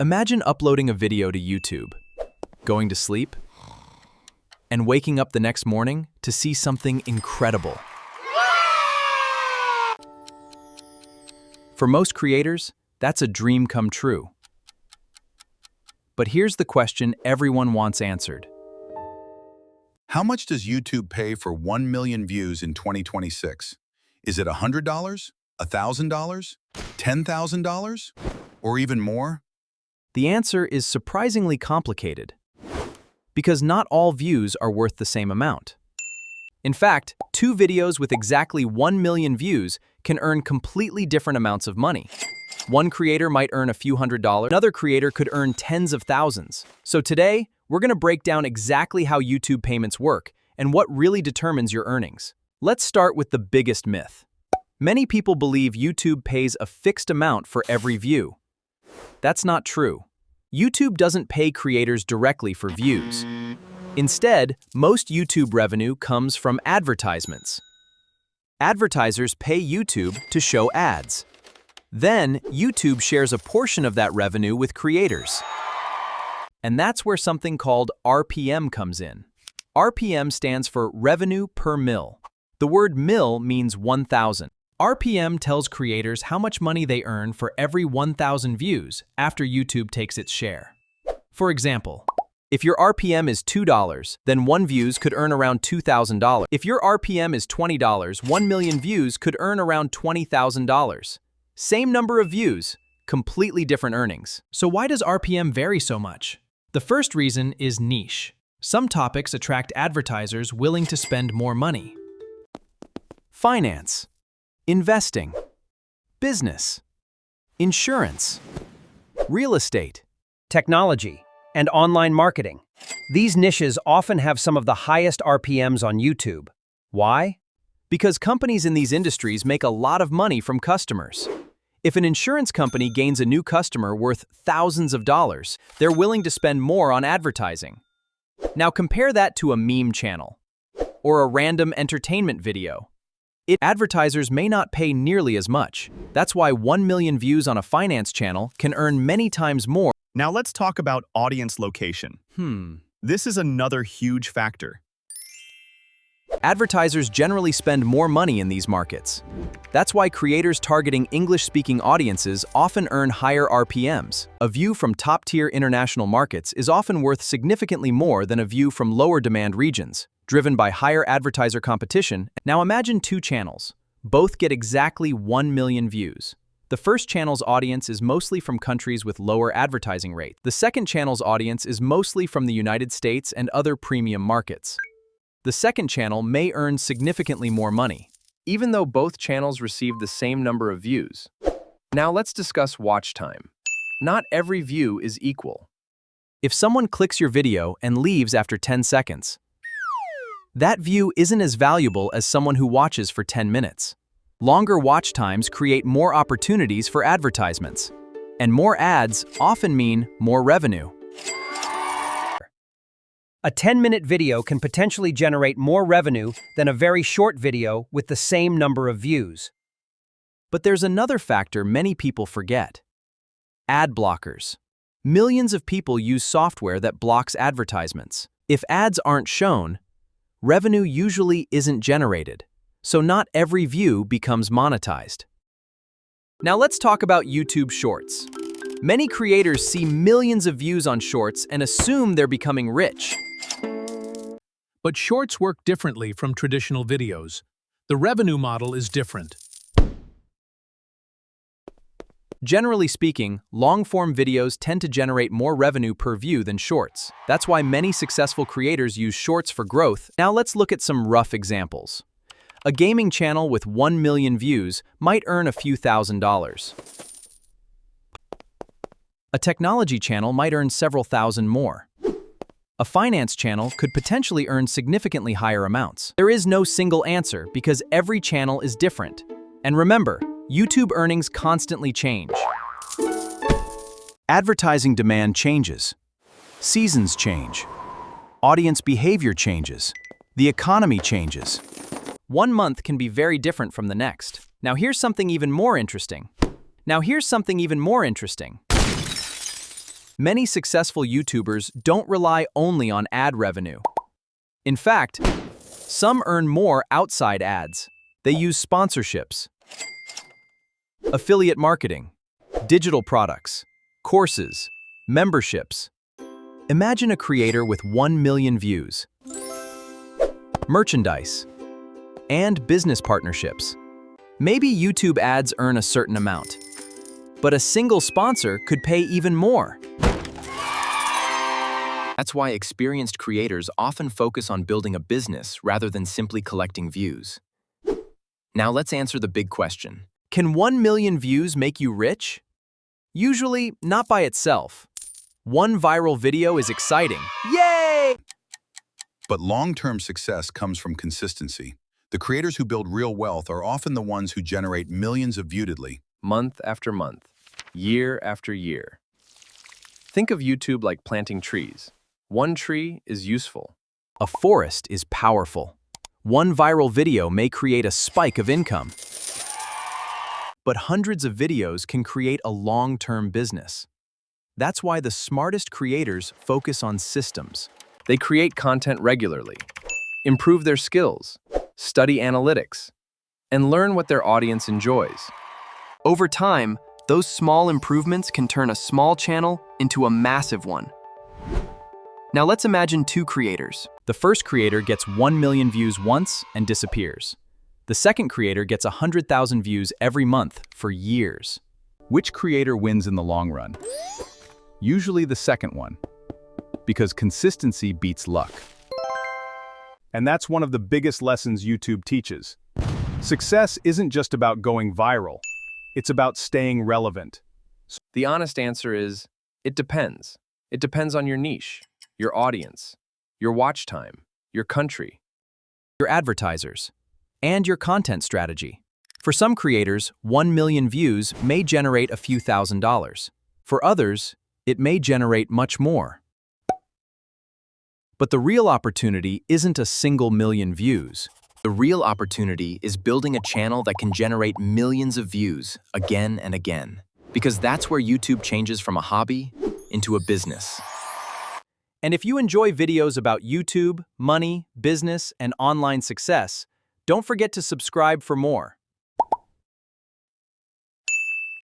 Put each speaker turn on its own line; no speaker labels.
Imagine uploading a video to YouTube, going to sleep, and waking up the next morning to see something incredible. For most creators, that's a dream come true. But here's the question everyone wants answered.
How much does YouTube pay for 1 million views in 2026? Is it $100, $1,000, $10,000, or even more?
The answer is surprisingly complicated, because not all views are worth the same amount. In fact, two videos with exactly 1 million views can earn completely different amounts of money. One creator might earn a few $100s, another creator could earn tens of thousands. So today, we're going to break down exactly how YouTube payments work and what really determines your earnings. Let's start with the biggest myth. Many people believe YouTube pays a fixed amount for every view. That's not true. YouTube doesn't pay creators directly for views. Instead, most YouTube revenue comes from advertisements. Advertisers pay YouTube to show ads. Then, YouTube shares a portion of that revenue with creators. And that's where something called RPM comes in. RPM stands for revenue per mil. The word mil means 1,000. RPM tells creators how much money they earn for every 1,000 views after YouTube takes its share. For example, if your RPM is $2, then 1 views could earn around $2,000. If your RPM is $20, 1 million views could earn around $20,000. Same number of views, completely different earnings. So why does RPM vary so much? The first reason is niche. Some topics attract advertisers willing to spend more money. Finance, investing, business, insurance, real estate,
technology, and online marketing. These niches often have some of the highest RPMs on YouTube. Why?
Because companies in these industries make a lot of money from customers. If an insurance company gains a new customer worth thousands of dollars, they're willing to spend more on advertising. Now compare that to a meme channel or a random entertainment video. Advertisers may not pay nearly as much. That's why 1 million views on a finance channel can earn many times more.
Now let's talk about audience location. This is another huge factor.
Advertisers generally spend more money in these markets. That's why creators targeting English-speaking audiences often earn higher RPMs. A view from top-tier international markets is often worth significantly more than a view from lower-demand regions, driven by higher advertiser competition. Now imagine two channels. Both get exactly 1 million views. The first channel's audience is mostly from countries with lower advertising rates. The second channel's audience is mostly from the United States and other premium markets. The second channel may earn significantly more money, even though both channels receive the same number of views. Now let's discuss watch time. Not every view is equal. If someone clicks your video and leaves after 10 seconds, that view isn't as valuable as someone who watches for 10 minutes. Longer watch times create more opportunities for advertisements, and more ads often mean more revenue.
A 10-minute video can potentially generate more revenue than a very short video with the same number of views.
But there's another factor many people forget. Ad blockers. Millions of people use software that blocks advertisements. If ads aren't shown, revenue usually isn't generated, so not every view becomes monetized. Now let's talk about YouTube Shorts. Many creators see millions of views on Shorts and assume they're becoming rich.
But Shorts work differently from traditional videos. The revenue model is different.
Generally speaking, long-form videos tend to generate more revenue per view than Shorts. That's why many successful creators use Shorts for growth. Now let's look at some rough examples. A gaming channel with 1 million views might earn a few $1,000s. A technology channel might earn several thousand more. A finance channel could potentially earn significantly higher amounts. There is no single answer because every channel is different. And remember, YouTube earnings constantly change. Advertising demand changes. Seasons change. Audience behavior changes. The economy changes. 1 month can be very different from the next. Now here's something even more interesting. Many successful YouTubers don't rely only on ad revenue. In fact, some earn more outside ads. They use sponsorships, affiliate marketing, digital products, courses, memberships. Imagine a creator with 1 million views, merchandise, and business partnerships. Maybe YouTube ads earn a certain amount, but a single sponsor could pay even more. That's why experienced creators often focus on building a business rather than simply collecting views. Now let's answer the big question. Can 1 million views make you rich? Usually, not by itself. One viral video is exciting. Yay!
But long-term success comes from consistency. The creators who build real wealth are often the ones who generate millions of viewedly.
Month after month, year after year. Think of YouTube like planting trees. One tree is useful. A forest is powerful. One viral video may create a spike of income. But hundreds of videos can create a long-term business. That's why the smartest creators focus on systems. They create content regularly, improve their skills, study analytics, and learn what their audience enjoys. Over time, those small improvements can turn a small channel into a massive one. Now let's imagine two creators. The first creator gets 1 million views once and disappears. The second creator gets 100,000 views every month for years.
Which creator wins in the long run? Usually the second one, because consistency beats luck.
And that's one of the biggest lessons YouTube teaches. Success isn't just about going viral. It's about staying relevant.
The honest answer is, it depends. It depends on your niche, your audience, your watch time, your country, your advertisers, and your content strategy. For some creators, 1 million views may generate a few $1,000s. For others, it may generate much more. But the real opportunity isn't a single million views. The real opportunity is building a channel that can generate millions of views again and again. Because that's where YouTube changes from a hobby into a business. And if you enjoy videos about YouTube, money, business, and online success, don't forget to subscribe for more.